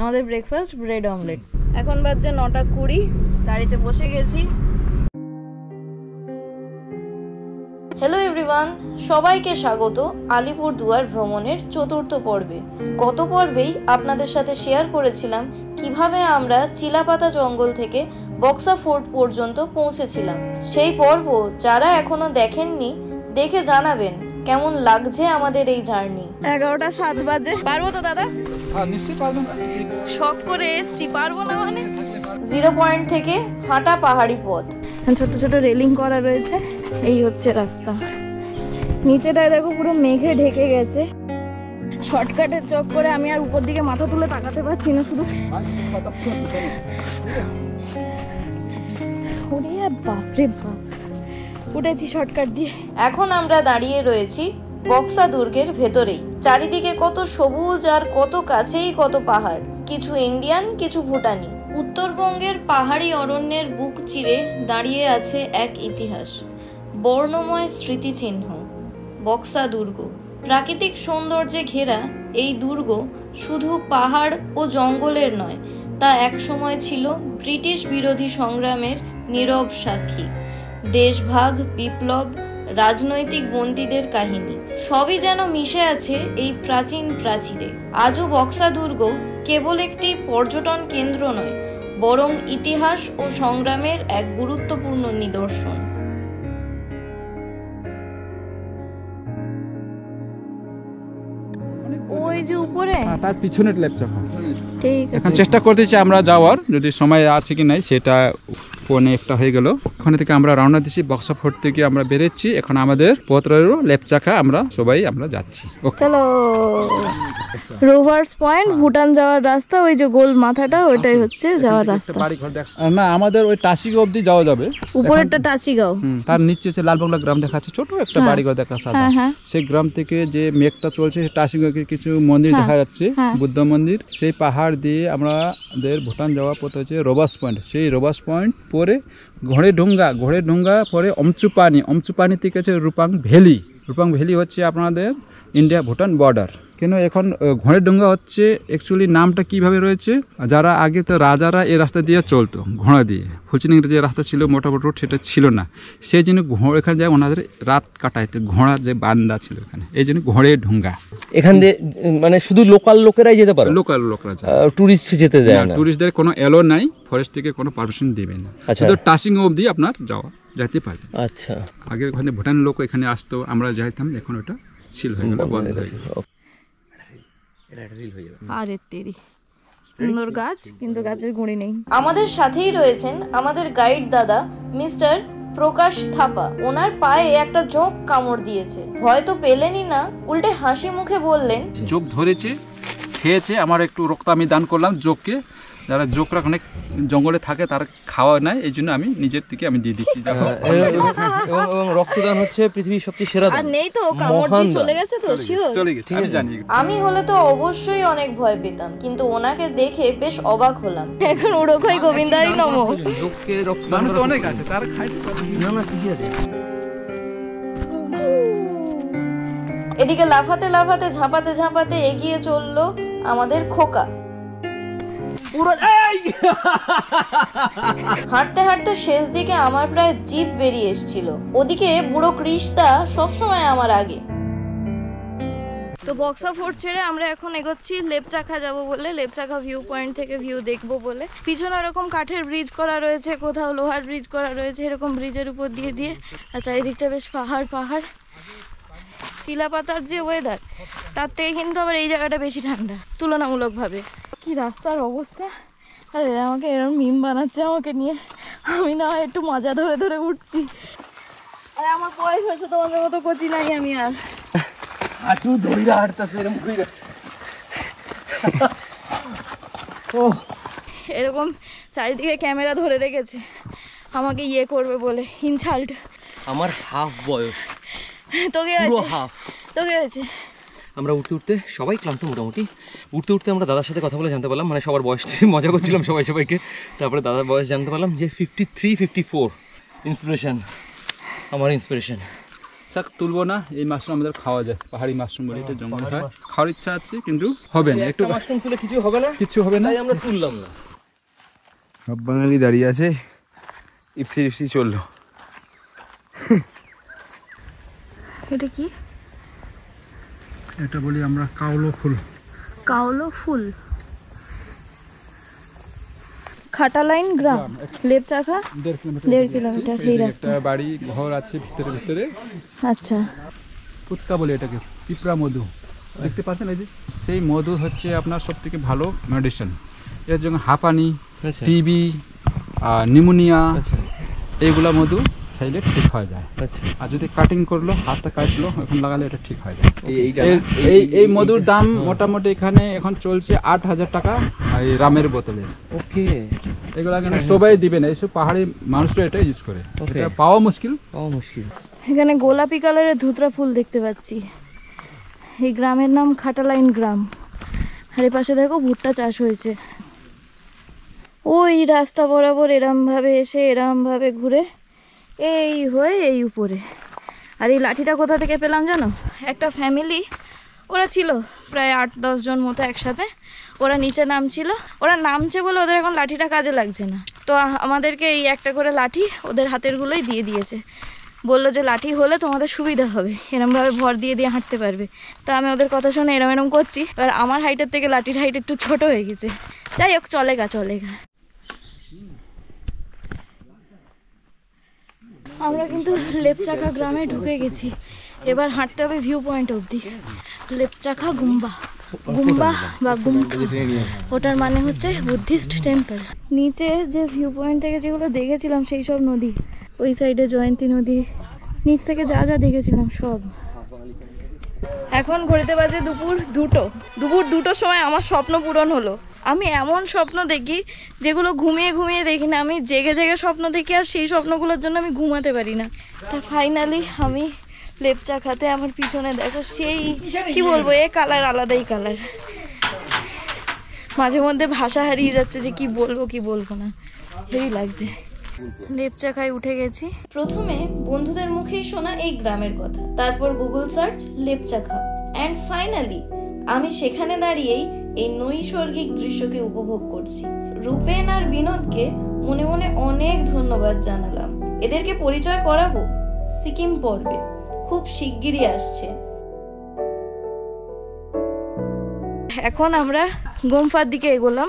আমাদের breakfast bread omelette. এখন বাজছে 9:20, গাড়িতে বসে গেছি। হ্যালো এভরিওয়ান, সবাইকে স্বাগত আলিপুরদুয়ার ভ্রমণের চতুর্থ পর্বে। গত পর্বেই আপনাদের সাথে শেয়ার করেছিলাম কিভাবে আমরা চিলাপাতা জঙ্গল থেকে বক্সা ফোর্ট পর্যন্ত পৌঁছেছিলাম। সেই পর্ব যারা এখনো দেখেননি দেখে জানাবেন কেমন লাগছে আমাদের এই জার্নি। 11:07 বাজে। পারবো তো দাদা? হ্যাঁ, নিশ্চয়ই পারবেন। শখ করে এসছি, পারবো না মানে? 0 পয়েন্ট থেকে হাঁটা পাহাড়ি পথ, ছোট ছোট রেলিং করা রয়েছে। এই হচ্ছে রাস্তা। নিচেটায় দেখো পুরো মেঘে ঢেকে গেছে। শর্টকাটের চক্করে আমি আর উপর দিকে মাথা তুলে তাকাতে পারছি না, শুধু বাপরে বাপ উঠেছি শর্টকাট দিয়ে। এখন আমরা দাঁড়িয়ে রয়েছি বক্সা দুর্গের ভেতরেই। চারিদিকে কত সবুজ আর কত কাছেই কত পাহাড়, কিছু ইন্ডিয়ান কিছু ভুটানি। উত্তরবঙ্গের পাহাড়ি অরণ্যের বুক চিরে দাঁড়িয়ে আছে এক ইতিহাস, বর্ণময় স্মৃতিচিহ্ন, বক্সা দুর্গ। প্রাকৃতিক সৌন্দর্যে ঘেরা এই দুর্গ শুধু পাহাড় ও জঙ্গলের নয়, তা একসময় ছিল ব্রিটিশ বিরোধী সংগ্রামের নীরব সাক্ষী। দেশভাগ, বিপ্লব, রাজনৈতিক বন্দীদের কাহিনী সবই যেন মিশে আছে এই প্রাচীন প্রাচীরে। আজও বক্সা দুর্গ কেবল একটি পর্যটন কেন্দ্র নয়, বরং ইতিহাস ও সংগ্রামের এক গুরুত্বপূর্ণ নিদর্শন। ওই যে উপরে তার পিছনে লেপচাপা। ঠিক আছে, এখন চেষ্টা করতেছি আমরা যাওয়ার, যদি সময় আছে কি নাই সেটা ফোনে একটা হয়ে গেল। ওখানে থেকে আমরা রওনা দিচ্ছি, বক্সা ফোর্ট থেকে আমরা বেরোচ্ছি। এখন আমাদের পথ রইল লেপচাখা, আমরা সবাই যাচ্ছি। চলো। রোভার্স পয়েন্ট, ভুটান যাওয়ার রাস্তা, ওই যে গোল মাথাটা ওইটাই হচ্ছে যাওয়ার রাস্তা। না, আমাদের ওই টাসিগাঁও অবধি যাওয়া যাবে। উপরেরটা টাসিগাঁও, তার নিচে হচ্ছে লালবাংলা গ্রাম দেখাচ্ছে, ছোট একটা বাড়িঘর দেখা সাদা। সেই গ্রাম থেকে যে মেঘটা চলছে, টাসিগাঁওকে কিছু মন্দির দেখা যাচ্ছে, বুদ্ধ মন্দির। সেই পাহাড় দিয়ে আমাদের ভুটান যাওয়া পথ হচ্ছে রোভার্স পয়েন্ট। সেই রোভার্স পয়েন্ট পরে ঘোড়েডুঙ্গা পরে অমচুপানি থেকে হচ্ছে রূপাং ভ্যালি হচ্ছে আপনাদের ইন্ডিয়া ভুটান বর্ডার। কেন এখন ঘোড়েডুঙ্গা হচ্ছে অ্যাকচুয়ালি নামটা কিভাবে রয়েছে, যারা আগে তো রাজারা এই রাস্তা দিয়ে চলতো ঘোড়া দিয়ে, ফুলচিনির যে রাস্তা ছিল মোটামুটি রোড সেটা ছিল না, সেই জন্য এখানে যায় ওনাদের রাত কাটাইতে, ঘোড়ার যে বান্দা ছিল এখানে, এই জন্য ঘোড়েডুঙ্গা। এখান দিয়ে মানে শুধু লোকাল লোকেরাই যেতে পারে? লোকরা যায়, টুরিস্ট যেতে দেয় না। টুরিস্টদের কোনো এলো নাই, ফরেস্ট থেকে কোনো পারমিশন দিবে না। শুধু টাসিং অবধি আপনার যাইতে পারবে। আচ্ছা, আগে ওখানে ভুটান লোক এখানে আসতো, আমরা যাইতাম, এখন ওটা সিল হয়ে গেল, বন্ধ হয়ে গেল। আরে তেরি সুন্দর গাছ, কিন্তু গাছের গুঁড়ি নেই। আমাদের সাথেই রয়েছেন আমাদের গাইড দাদা মিস্টার প্রকাশ থাপা। ওনার পায়ে একটা জোঁক কামড় দিয়েছে, ভয় তো পেলেনই না, উল্টে হাসি মুখে বললেন, জোঁক ধরেছে, খেয়েছে, আমার একটু রক্ত আমি দান করলাম জোঁককে। যারা জোঁকরা অনেক জঙ্গলে থাকে তারা খাওয়া নাই, এই জন্য আমি নিজের থেকে আমি দিয়ে দিচ্ছি। এবং রক্তদান হচ্ছে পৃথিবীর সবচেয়ে সেরা দান। আর নেই তো, কামড় দিয়ে চলে গেছে তো, চলে গেছে, আমি জানি। আমি হলে তো অবশ্যই অনেক ভয় পেতাম, কিন্তু ওনাকে দেখে বেশ অবাক হলাম। এখন উড়োখই গোবিন্দারই নমঃ। জোঁককে রক্তদান মানুষ তো অনেক আছে, তার খাইতে পারে না, ঠিকই আছে। এদিকে লাফাতে লাফাতে ঝাঁপাতে এগিয়ে চললো আমাদের খোকা। হাঁটতে হাঁটতে শেষ দিকে আমার প্রায় জিভ বেরিয়ে এসেছিল। ওদিকে বুড়ো কৃষ্ণা সবসময় আমার আগে। তো বক্সা ফোর্ট ছেড়ে আমরা এখন এগোচ্ছি লেপচাখা যাব বলে, লেপচাখা ভিউ পয়েন্ট থেকে ভিউ দেখবো বলে। পিছনে এরকম কাঠের ব্রিজ করা রয়েছে, কোথাও লোহার ব্রিজ করা রয়েছে, এরকম ব্রিজের উপর দিয়ে আর চারিদিকটা বেশ পাহাড়। চিলাপাতার যে ওয়েদার, তার থেকে কিন্তু আবার এই জায়গাটা বেশি ঠান্ডা তুলনামূলকভাবে। কি রাস্তার অবস্থা! আরে আমাকে এরকম মিম বানাচ্ছে আমাকে নিয়ে, আমি না একটু মজা ধরে উঠছি। আরে আমার বয়স হয়েছে, তোমাদের মতো কচি নাই আমি আর। আটু দইরা হাঁটতাছে এরকম কইরা। এরকম চারিদিকে ক্যামেরা ধরে রেখেছে আমাকে ইয়ে করবে বলে, ইনসাল্ট। আমার হাফ বয়স, তোকে হয়েছে। আমরা উঠতে সবাই ক্লান্ত মোটামুটি। উঠতে আমরা দাদার সাথে কথা বলে জানতে পারলাম, মানে সবার বয়স মজা করছিলাম সবাইকে। তারপরে দাদার বয়স জানতে পারলাম যে 53-54। আমার ইন্সপিরেশন। শাক তুলবো না, এই মাশরুম আমাদের খাওয়া যায়, পাহাড়ি মাশরুম বলে এটা জঙ্গল হয়, খাওয়ার ইচ্ছা আছে কিন্তু হবে না, একটু মাশরুম তুলে কিছু হবে না, কিছু হবে না, তাই আমরা তুললাম না। সব বাঙালি দাঁড়িয়ে আছে, ইপসি চললো। এটা কি? এটা বলি আমরা কাউলো ফুল। কাউলো ফুল। খাটালাইন গ্রাম, লেপচাখা 1.5 কিলোমিটার এই রাস্তা। একটা বাড়ি ঘর আছে ভিতরে ভিতরে। আচ্ছা, পুতকা বলে এটাকে, পিঁপড়া মধু দেখতে পাচ্ছেন এই যে, সেই মধু হচ্ছে আপনার সব থেকে ভালো মেডিসিন। এর জন্য হাঁপানি, টিবি, নিউমোনিয়া, এইগুলা মধু খাইলে ঠিক হয়ে যায়। আর যদি কাটিং করলো, হাতটা কাটলো, এখন লাগালে এটা ঠিক হয়ে যায়। এই মধুর দাম মোটামুটি এখানে এখন চলছে 8,000 টাকা এই রামের বোতলে। ওকে, এগুলো এখানে সবাই দিবে না, এইসব পাহাড়ি মানুষরা এটা ইউজ করে, এটা পাওয়া মুশকিল। এখানে গোলাপি কালারের ধুতরা ফুল দেখতে পাচ্ছি। এই গ্রামের নাম খাটালাইন গ্রাম। আর এই পাশে দেখো ভুট্টা চাষ হয়েছে। ওই রাস্তা বরাবর এরমভাবে এসে এরমভাবে ঘুরে এই হয়ে এই উপরে। আর এই লাঠিটা কোথা থেকে পেলাম জানো? একটা ফ্যামিলি, ওরা ছিল প্রায় 8-10 জন মতো একসাথে, ওরা নিচে নামছিল, ওরা নামছে বলে ওদের এখন লাঠিটা কাজে লাগছে না, তো আমাদেরকে এই একটা করে লাঠি ওদের হাতেরগুলোই দিয়ে দিয়েছে, বললো যে লাঠি হলে তোমাদের সুবিধা হবে, এরমভাবে ভর দিয়ে দিয়ে হাঁটতে পারবে। তা আমি ওদের কথা শুনে এরম করছি, এবার আমার হাইটের থেকে লাঠির হাইট একটু ছোট হয়ে গেছে, যাই হোক চলেগা। আমরা কিন্তু লেপচাখা গ্রামে ঢুকে গেছি, এবার হাঁটতে হবে ভিউ পয়েন্ট অবধি। লেপচাখা গুম্বা বা গুম্বা, ওটার মানে হচ্ছে বুদ্ধিস্ট টেম্পল। নিচে যে ভিউ পয়েন্ট থেকে যেগুলো দেখেছিলাম সেই সব নদী, ওই সাইডে জয়ন্তী নদী, নিচ থেকে যা যা দেখেছিলাম সব। এখন ঘড়িতে বাজে দুপুর 2টোর সময় আমার স্বপ্ন পূরণ হলো। আমি এমন স্বপ্ন দেখি যেগুলো ঘুমিয়ে ঘুমিয়ে দেখি না, আমি জেগে জেগে স্বপ্ন দেখি, আর সেই স্বপ্নগুলোর জন্য আমি ঘুমাতে পারি না। তা ফাইনালি আমি লেপচাখাতে, আমার পিছনে দেখো সেই কি বলবো, এ কালার আলাদাই কালার। মাঝে মধ্যে ভাষা হারিয়ে যাচ্ছে যে কি বলবো না, হেভি লাগছে। লেপচাখায় উঠে গেছি। প্রথমে বন্ধুদের মুখেই শোনা এই গ্রামের কথা, তারপর Google search Lepchakha, and finally আমি সেখানে দাঁড়িয়েই এই নৈসর্গিক দৃশ্যকে উপভোগ করছি। রূপেন আর বিনোদকে মনে মনে অনেক ধন্যবাদ জানালাম। এদেরকে পরিচয় করাবো সিকিম পর্বে, খুব শিগগিরই আসছে। এখন আমরা গোমফার দিকে এগোলাম।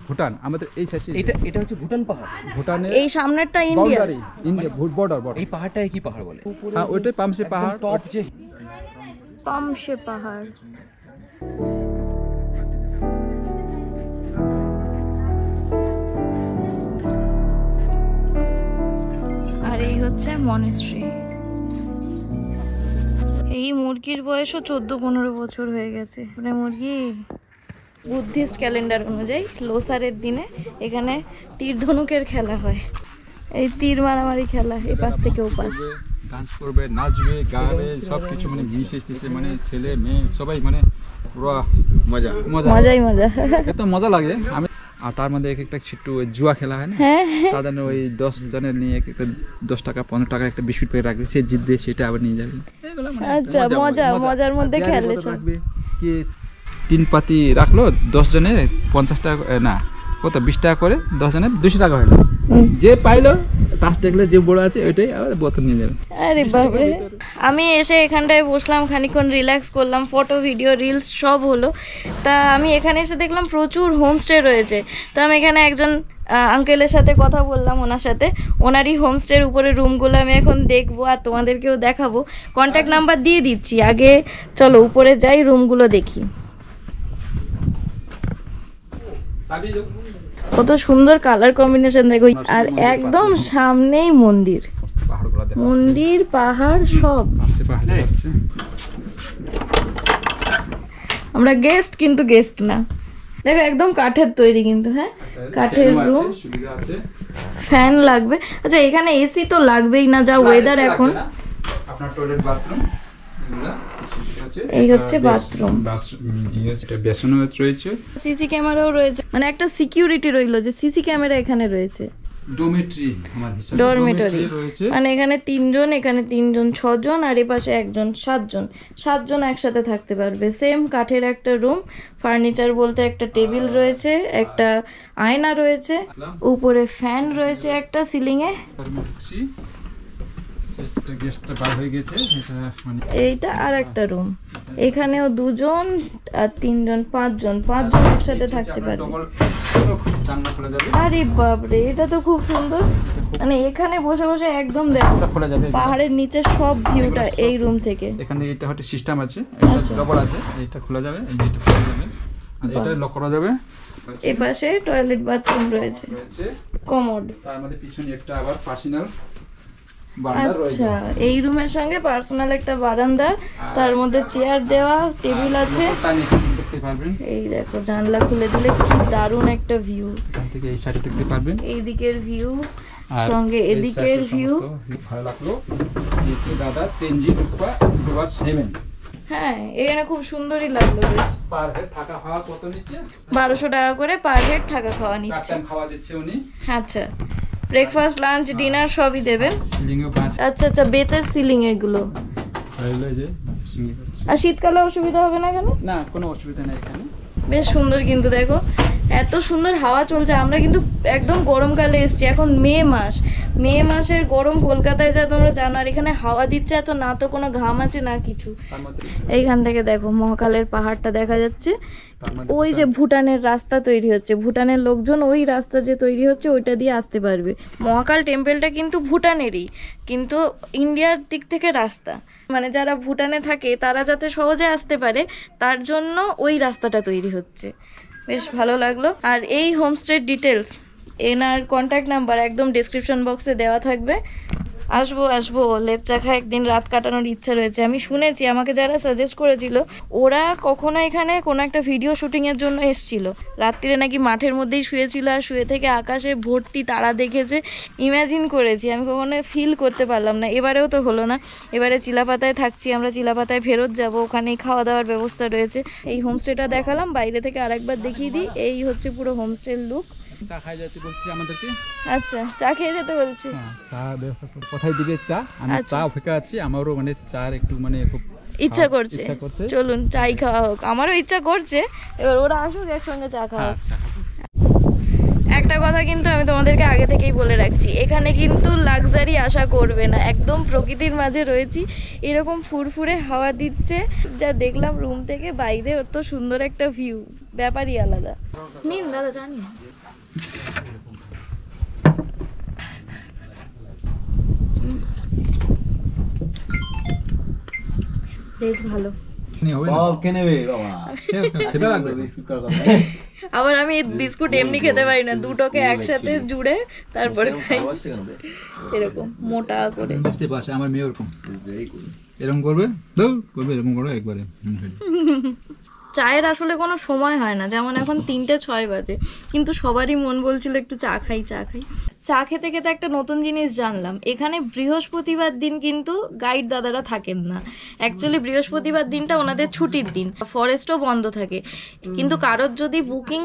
ভুটান আমাদের এই সাইডে, এটা হচ্ছে ভুটান পাহাড়। ভুটানের এই সামনেরটা ইন্ডিয়া, বর্ডার। এই পাহাড়টাকে কি পাহাড় বলে? হ্যাঁ, ওইটাই পামসে পাহাড়। টপ যে পামসে পাহাড়। আর এই হচ্ছে মনেস্ট্রি। এই মুরগির বয়সও 14-15 বছর হয়ে গেছে। মানে মুরগি বুদ্ধিস্ট ক্যালেন্ডার অনুযায়ী লোসারের দিনে এখানে তীর ধনুকের খেলা হয়, এই তীর মারামারি খেলা, এই পাশ থেকে ও পাশ। ডান্স করবে, নাচবে, গাবে, সব কিছু মানে মিশে মানে ছেলে মেয়ে সবাই মানে পুরো মজাই মজা, এত মজা লাগে। আমি আর তার মধ্যে একটা ছোট্ট জুয়া খেলা হয় না, সাধারণ ওই 10 জনের নিয়ে একটা 10 টাকা 15 টাকা একটা বিস্কুট পেয়ে রাখবে, সে জিতবে সেটা আবার নিয়ে যাবে। আচ্ছা, মজার মধ্যে খেলে রাখবে। কি 3 পাতি রাখলো, 10 জনে 50 টাকা, না কত 20 টাকা করে, 10 জনে 200 টাকা হলো। যে পাইলো তাস দেখলে যে বড় আছে ওইটাই আবার বোতল নিয়ে যাবে। আরে বাপরে। আমি এসে এখানটায় বসলাম, খানিকক্ষণ রিল্যাক্স করলাম, ফটো ভিডিও রিলস সব হলো। তা আমি এখানে এসে দেখলাম প্রচুর হোমস্টে রয়েছে। তো আমি এখানে একজন আঙ্কেলের সাথে কথা বললাম, ওনার সাথে, ওনারই হোমস্টের উপরে রুমগুলো আমি এখন দেখবো আর তোমাদেরকেও দেখাবো। কন্ট্যাক্ট নাম্বার দিয়ে দিচ্ছি, আগে চলো উপরে যাই, রুমগুলো দেখি। কত সুন্দর কালার কম্বিনেশন দেখো, আর একদম সামনেই মন্দির, পাহাড় সব। আমরা গেস্ট, কিন্তু গেস্ট না, দেখো একদম কাঠের তৈরি, কিন্তু হ্যাঁ কাঠের রুম, ফ্যান লাগবে। আচ্ছা, এখানে এসি তো লাগবেই না, যা ওয়েদার এখন। আপনার টয়লেট, বাথরুম, এই হচ্ছে বাথরুম, বেসনও রয়েছে, সিসি ক্যামেরাও রয়েছে, মানে একটা সিকিউরিটি রইলো যে সিসি ক্যামেরা এখানে রয়েছে। ডরমিটরি ডরমিটরি মানে এখানে 3 জন, এখানে 3 জন 6 জন, আর এই পাশে একজন 7 জন একসাথে থাকতে পারবে। সেম কাঠের একটা রুম, ফার্নিচার বলতে একটা টেবিল রয়েছে, একটা আয়না রয়েছে, উপরে ফ্যান রয়েছে একটা সিলিং এ। এইটা আর একটা রুম, এখানেও 2 জন আর 3 জন 5 জন একসাথে থাকতে পারবে। আরে বাপরে, এটা তো খুব সুন্দর, মানে এখানে বসে বসে একদম দেখো পাহাড়ের নিচে সব ভিউটা এই রুম থেকে। এখানে এটা হচ্ছে সিস্টেম আছে, এটা ডবল আছে, এটা খোলা যাবে, এই যেটা খোলা যাবে, আর এটা লক করা যাবে। এই পাশে টয়লেট বাথরুম রয়েছে, কমোড, তার মধ্যে পিছনে একটা আবার পার্সোনাল। আচ্ছা, এই রুমের সঙ্গে পার্সোনাল একটা বারান্দা, তার মধ্যে চেয়ার দেওয়া, টেবিল আছে। এই দেখো জানলা খুলে দিলে কি দারুণ একটা ভিউ, এখান থেকে এই সাইডে দেখতে পারবেন, এই দিকের ভিউ সঙ্গে এদিকের ভিউ। ভালো লাগলো। নিচে দাদা তেনজিং রূপা 7। হ্যাঁ, এখানে খুব সুন্দরই লাগলো বেশ। পার হেড থাকা খাওয়া কত নিচ্ছে? 1200 টাকা করে পার হেড থাকা খাওয়া নিচ্ছে। 4 টাইম খাওয়া দিচ্ছে উনি। আচ্ছা, ব্রেকফাস্ট, লাঞ্চ, ডিনার সবই দেবেন। আচ্ছা আচ্ছা, বেতের সিলিং এগুলো। আর শীতকালে অসুবিধা হবে না কেন? না, কোনো অসুবিধা নেই এখানে। বেশ সুন্দর, কিন্তু দেখো এত সুন্দর হাওয়া চলছে। আমরা কিন্তু একদম গরমকালে এসেছি, এখন মে মাসের গরম কলকাতায় যা তোমরা জানো, আর এখানে হাওয়া দিচ্ছে এত, না তো কোনো ঘাম আছে না কিছু। এইখান থেকে দেখো মহাকালের পাহাড়টা দেখা যাচ্ছে। ওই যে ভুটানের রাস্তা তৈরি হচ্ছে, ভুটানের লোকজন ওই রাস্তা যে তৈরি হচ্ছে ওইটা দিয়ে আসতে পারবে। মহাকাল টেম্পলটা কিন্তু ভুটানেরই, কিন্তু ইন্ডিয়ার দিক থেকে রাস্তা, মানে যারা ভুটানে থাকে তারা যাতে সহজে আসতে পারে তার জন্য ওই রাস্তাটা তৈরি হচ্ছে। বেশ ভালো লাগলো। আর এই হোমস্টের ডিটেলস, এনার কন্ট্যাক্ট নাম্বার একদম ডেসক্রিপশন বক্সে দেওয়া থাকবে। আসবো লেপচাখা একদিন রাত কাটানোর ইচ্ছা রয়েছে। আমি শুনেছি, আমাকে যারা সাজেস্ট করেছিল, ওরা কখনো এখানে কোনো একটা ভিডিও শুটিংয়ের জন্য এসেছিল, রাত্রিরে নাকি মাঠের মধ্যেই শুয়েছিল, আর শুয়ে থেকে আকাশে ভর্তি তারা দেখেছে। ইম্যাজিন করেছি, আমি কখনো ফিল করতে পারলাম না। এবারেও তো হলো না, এবারে চিলাপাতায় থাকছি আমরা, চিলাপাতায় ফেরত যাব, ওখানেই খাওয়া দাওয়ার ব্যবস্থা রয়েছে। এই হোমস্টেটা দেখালাম, বাইরে থেকে আরেকবার দেখিয়ে দিই। এই হচ্ছে পুরো হোমস্টের লুক। চা খাই যেতে বলছি আমাদেরকে। আচ্ছা, চা খেয়ে যেতে বলছি। চা কোথায় দিবে চা? আমি চা অপেক্ষা আছি, আমারও মানে চার একটু মানে খুব ইচ্ছা করছে। চলুন চাই খাওয়া হোক, আমারও ইচ্ছা করছে। এবার ওরা আসুক, একসঙ্গে চা খাওয়া। একটা কথা কিন্তু আমি তোমাদেরকে আগে থেকেই বলে রাখছি, এখানে কিন্তু লাক্সারি আশা করবে না, একদম প্রকৃতির মাঝে রয়েছি। এরকম ফুরফুরে হাওয়া দিচ্ছে, যা দেখলাম রুম থেকে বাইরে, ওর তো সুন্দর একটা ভিউ, ব্যাপারই আলাদা। নিন দাদা, জানি বেশ ভালো। আবার আমি বিস্কুট এমনি খেতে পারি না, দুটোকে একসাথে জুড়ে তারপরে খাই, এরকম মোটা করে। বুঝতে পারছি, আমার মেয়ে ওরকম এরকম করবে, এরকম করবে একবারে। চায়ের আসলে কোনো সময় হয় না, যেমন এখন 3:06 বাজে, কিন্তু সবারই মন বলছিল একটু চা খাই। চা খেতে খেতে একটা নতুন জিনিস জানলাম, এখানে বৃহস্পতিবার দিন কিন্তু গাইড দাদারা থাকেন না। অ্যাকচুয়ালি বৃহস্পতিবার দিনটা ওনাদের ছুটির দিন, ফরেস্টও বন্ধ থাকে। কিন্তু কারোর যদি বুকিং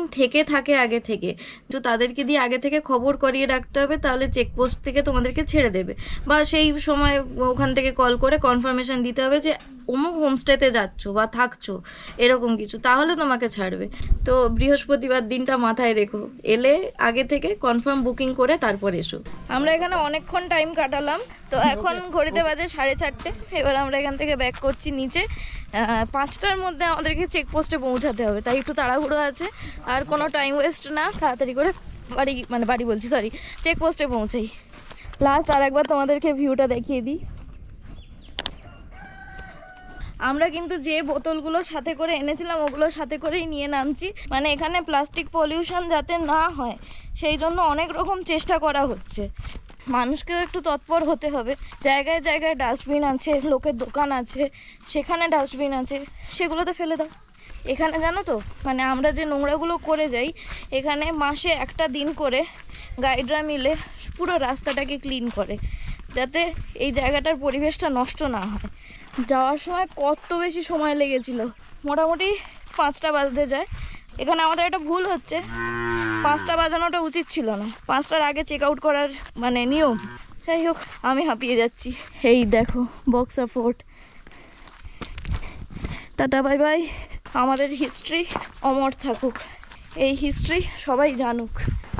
থাকে আগে থেকে, তো তাদেরকে দিয়ে আগে থেকে খবর করিয়ে রাখতে হবে, তাহলে চেকপোস্ট থেকে তোমাদেরকে ছেড়ে দেবে, বা সেই সময় ওখান থেকে কল করে কনফার্মেশন দিতে হবে যে অমুক হোমস্টেতে যাচ্ছ বা থাকছো, এরকম কিছু, তাহলে তোমাকে ছাড়বে। তো বৃহস্পতিবার দিনটা মাথায় রেখো, এলে আগে থেকে কনফার্ম বুকিং করে তারপর এসো। আমরা এখানে অনেকক্ষণ টাইম কাটালাম, তো এখন ঘড়িতে বাজে 4:30। এবার আমরা এখান থেকে ব্যাক করছি নিচে। 5টার মধ্যে আমাদেরকে চেকপোস্টে পৌঁছাতে হবে, তাই একটু তাড়াহুড়ো আছে। আর কোনো টাইম ওয়েস্ট না, তাড়াতাড়ি করে চেকপোস্টে পৌঁছাই। লাস্ট আর একবার তোমাদেরকে ভিউটা দেখিয়ে দিই। আমরা কিন্তু যে বোতলগুলো সাথে করে এনেছিলাম ওগুলো সাথে করেই নিয়ে নামছি, মানে এখানে প্লাস্টিক পলিউশন যাতে না হয় সেই জন্য অনেক রকম চেষ্টা করা হচ্ছে। মানুষকেও একটু তৎপর হতে হবে। জায়গায় জায়গায় ডাস্টবিন আছে, লোকের দোকান আছে, সেখানে ডাস্টবিন আছে, সেগুলোতে ফেলে দাও। এখানে জানো তো, মানে আমরা যে নোংরাগুলো করে যাই, এখানে মাসে একটা দিন করে গাইডরা মিলে পুরো রাস্তাটাকে ক্লিন করে, যাতে এই জায়গাটার পরিবেশটা নষ্ট না হয়। যাওয়ার সময় কত বেশি সময় লেগেছিল, মোটামুটি 5টা বাজতে যায়। এখানে আমাদের একটা ভুল হচ্ছে, 5টা বাজানোটা উচিত ছিল না, 5টার আগে চেক আউট করার মানে নিয়ম। যাই হোক, আমি হাঁপিয়ে যাচ্ছি। এই দেখো Buxa fort. Tata bye bye. আমাদের হিস্ট্রি অমর থাকুক, এই হিস্ট্রি সবাই জানুক।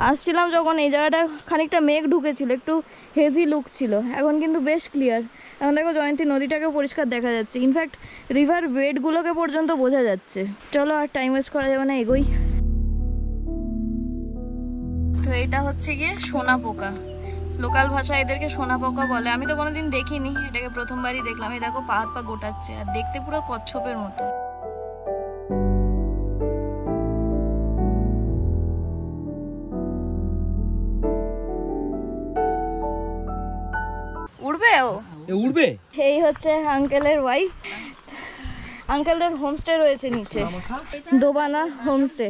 আসছিলাম যখন এই জায়গাটা খানিকটা মেঘ ঢুকেছিল, একটু হেজি লুক ছিল, এখন কিন্তু বেশ ক্লিয়ার। এখন দেখো জয়ন্তী নদীটাকে পরিষ্কার দেখা যাচ্ছে, ইনফ্যাক্ট রিভার বেডগুলোকে পর্যন্ত বোঝা যাচ্ছে। চলো আর টাইম ওয়েস্ট করা যাবে না, এগোই। তো এটা হচ্ছে গিয়ে সোনা পোকা, লোকাল ভাষা এদেরকে সোনা পোকা বলে। আমি তো কোনোদিন দেখিনি, এটাকে প্রথমবারই দেখলাম। এই দেখো পা হাত পা গোটাচ্ছে, আর দেখতে পুরো কচ্ছপের মতো। উড়বে ও, উড়বে। এই হচ্ছে আঙ্কেলের ওয়াইফ। আঙ্কেলদের হোমস্টে রয়েছে নিচে, দোবানা হোমস্টে।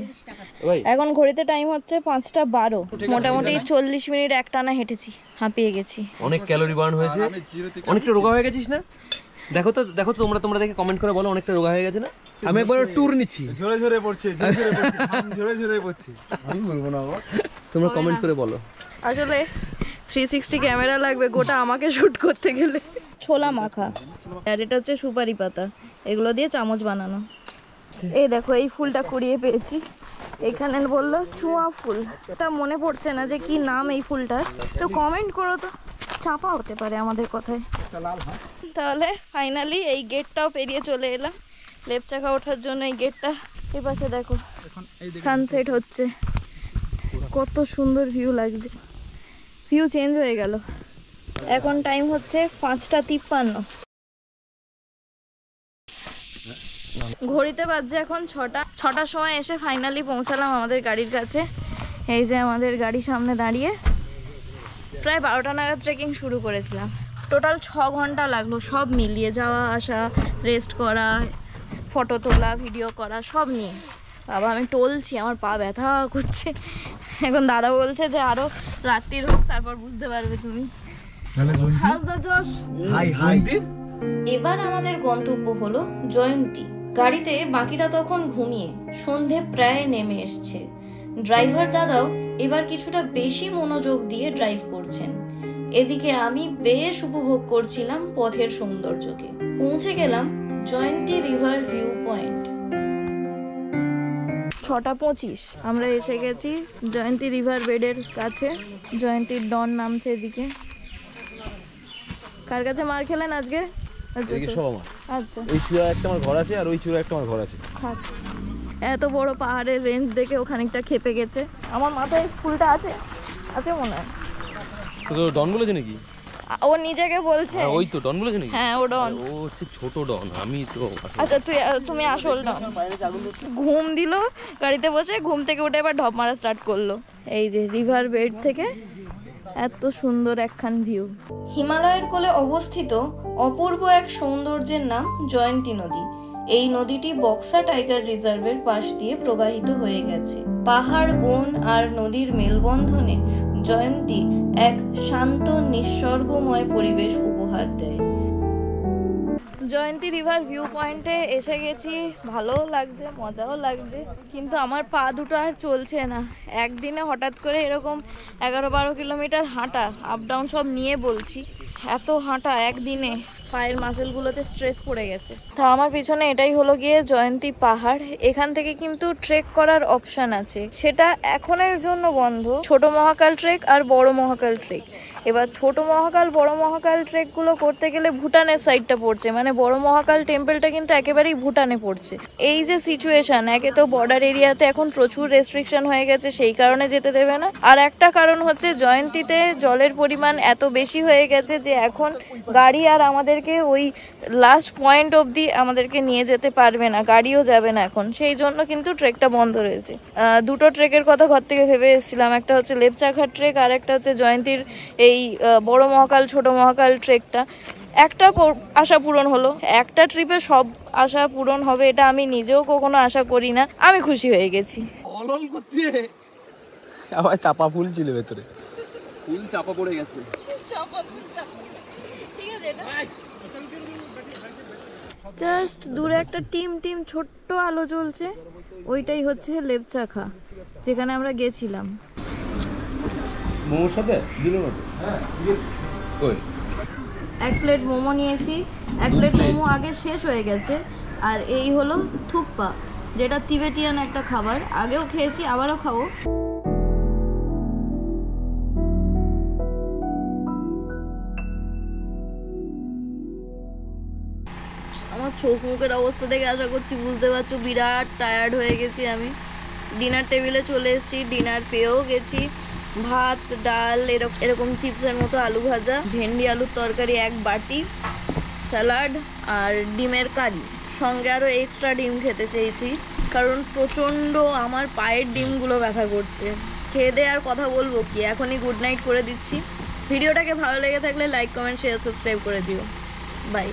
এখন ঘড়িতে টাইম হচ্ছে 5টা 12। মোটামুটি 40 মিনিট একটানা হেঁটেছি, হাঁপিয়ে গেছি। অনেক ক্যালোরি বার্ন হয়েছে, অনেকটা রোগা হয়ে গেছিস না? দেখো তো তোমরা দেখে কমেন্ট করে বলো অনেকটা রোগা হয়ে গেছে না? আমি একবার ট্যুর নিচ্ছি, ঝরে ঝরে পড়ছে, ঝরে ঝরে পড়ছে। আমি বলবো না, তোমরা কমেন্ট করে বলো। আসলে 360 ক্যামেরা লাগবে গোটা আমাকে শুট করতে গেলে। ছোলা মাখা, আর এটা হচ্ছে সুপারি পাতা, এগুলো দিয়ে চামচ বানানো। এই দেখো এই ফুলটা কুড়িয়ে পেয়েছি, এখানে বললো চুয়া ফুল, এটা মনে পড়ছে না যে কি নাম এই ফুলটার, তো কমেন্ট করো তো, চাপা হতে পারে আমাদের কথায়। তাহলে ফাইনালি এই গেটটাও পেরিয়ে চলে এলাম লেপচাকা ওঠার জন্য। এই গেটটা এপাশে দেখো সানসেট হচ্ছে, কত সুন্দর ভিউ লাগছে। ভিউ চেঞ্জ হয়ে গেল। এখন টাইম হচ্ছে 5টা 53। ঘড়িতে বাজছে এখন 6টা। 6টার সময় এসে ফাইনালি পৌঁছালাম আমাদের গাড়ির কাছে। এই যে আমাদের গাড়ির সামনে দাঁড়িয়ে প্রায় 12টা নাগাদ ট্রেকিং শুরু করেছিলাম। টোটাল 6 ঘন্টা লাগলো সব মিলিয়ে, যাওয়া আসা, রেস্ট করা, ফটো তোলা, ভিডিও করা, সব নিয়ে। বাবা আমি টলছি, আমার পা ব্যথা করছে। এখন দাদা বলছে যে আরো রাত্রির হোক, তারপর বুঝতে পারবে তুমি। এবার আমাদের গন্তব্য হলো জয়ন্তী। গাড়িতে বাকিটা তখন ঘুমিয়ে, সন্ধে প্রায় নেমে এসছে। ড্রাইভার দাদাও এবার কিছুটা বেশি মনোযোগ দিয়ে ড্রাইভ করছেন। এদিকে আমি বেশ উপভোগ করছিলাম পথের সৌন্দর্যকে। পৌঁছে গেলাম জয়ন্তী রিভার ভিউ পয়েন্ট। 6টা 25 আমরা এসে গেছি জয়ন্তী রিভার বেডের কাছে। জয়ন্তীর ডন নামছে এদিকে। কার কাছে মার খেলেন আজকে? আচ্ছা, ওই চূড়া একটা আমার ঘর আছে, আর ওই চূড়া একটা আমার ঘর আছে। এত বড় পাহাড়ের রেঞ্জ দেখে ও খানিকটা খেপে গেছে। আমার মাথায় ফুলটা আছে আছে মনে হয়। তো ডন বলেছে নাকি? ও নিজেকে বলছে। ওই তো ডন বলেছে নাকি? হ্যাঁ ও ডন। ও হচ্ছে ছোট ডন, আমি তো। আচ্ছা তুমি আসল ডন। ঘুম দিল গাড়িতে বসে, ঘুম থেকে উঠে এবার ঢপ মারা স্টার্ট করলো। এই যে রিভার বেড থেকে এত সুন্দর একখান ভিউ। হিমালয়ের কোলে অবস্থিত অপূর্ব এক সৌন্দর্যের নাম জয়ন্তী নদী। এই নদীটি বক্সা টাইগার রিজার্ভের পাশ দিয়ে প্রবাহিত হয়ে গেছে। পাহাড়, বন আর নদীর মেলবন্ধনে জয়ন্তী এক শান্ত নিঃসর্গময় পরিবেশ উপহার দেয়। জয়ন্তী রিভার ভিউ পয়েন্টে এসে গেছি, ভালোও লাগছে, মজাও লাগছে, কিন্তু আমার পা দুটো আর চলছে না। একদিনে হঠাৎ করে এরকম 11-12 কিলোমিটার হাঁটা, আপ ডাউন সব নিয়ে বলছি, এত হাঁটা একদিনে পায়ের মাসেলগুলোতে স্ট্রেস পড়ে গেছে। তা আমার পিছনে এটাই হলো গিয়ে জয়ন্তী পাহাড়। এখান থেকে কিন্তু ট্রেক করার অপশান আছে, সেটা এখনের জন্য বন্ধ। ছোট মহাকাল ট্রেক আর বড় মহাকাল ট্রেক। এবার ছোট মহাকাল বড় মহাকাল ট্রেকগুলো করতে গেলে ভুটানের সাইডটা পড়ছে, মানে বড় মহাকাল টেম্পলটা কিন্তু একেবারেই ভুটানে পড়ছে। এই যে সিচুয়েশন, একে তো বর্ডার এরিয়াতে এখন প্রচুর রেস্ট্রিকশন হয়ে গেছে, সেই কারণে যেতে দেবে না। আর একটা কারণ হচ্ছে জয়ন্তীতে জলের পরিমাণ এত বেশি হয়ে গেছে যে এখন গাড়ি আর আমাদেরকে ওই লাস্ট পয়েন্ট অবধি আমাদেরকে নিয়ে যেতে পারবে না, গাড়িও যাবে না এখন। সেই জন্য কিন্তু ট্রেকটা বন্ধ রয়েছে। দুটো ট্রেকের কথা ঘর থেকে ভেবে এসেছিলাম, একটা হচ্ছে লেপচাখার ট্রেক আর একটা হচ্ছে জয়ন্তীর এই বড় মহাকাল ছোট মহাকাল ট্রেকটা। একটা আশা পূরণ হলো, একটা ট্রিপে সব আশা পূরণ হবে এটা আমি নিজেও কখনো আশা করি না। আমি খুশি হয়ে গেছি। অলল করছে, আবার চাপা ফুল ছিল ভেতরে, ফুল চাপা পড়ে গেছে। জাস্ট দূরে একটা টিম ছোট্ট আলো জ্বলছে, ওইটাই হচ্ছে লেপচাখা, যেখানে আমরা গেছিলাম। মোমোর সাথে দিল কই 1 প্লেট মোমো নিয়েছি। 1 প্লেট মোমো আগে শেষ হয়ে গেছে। আর এই হলো থুকপা, যেটা তিবেটিয়ান একটা খাবার, আগেও খেয়েছি, আবারও খাবো। আমার চোখ মুখের অবস্থা দেখে আশা করছি বুঝতে পারছো বিরাট টায়ার্ড হয়ে গেছি আমি। ডিনার টেবিলে চলে এসেছি, ডিনার পেয়েও গেছি। ভাত, ডাল, এরকম চিপসের মতো আলু ভাজা, ভেন্ডি আলুর তরকারি 1 বাটি, স্যালাড আর ডিমের কারি। সঙ্গে আরও এক্সট্রা ডিম খেতে চেয়েছি, কারণ প্রচণ্ড আমার পায়ের ডিমগুলো ব্যথা করছে। খেয়ে দিয়ে আর কথা বলবো কি, এখনই গুড নাইট করে দিচ্ছি। ভিডিওটাকে ভালো লেগে থাকলে লাইক, কমেন্ট, শেয়ার, সাবস্ক্রাইব করে দিও। বাই।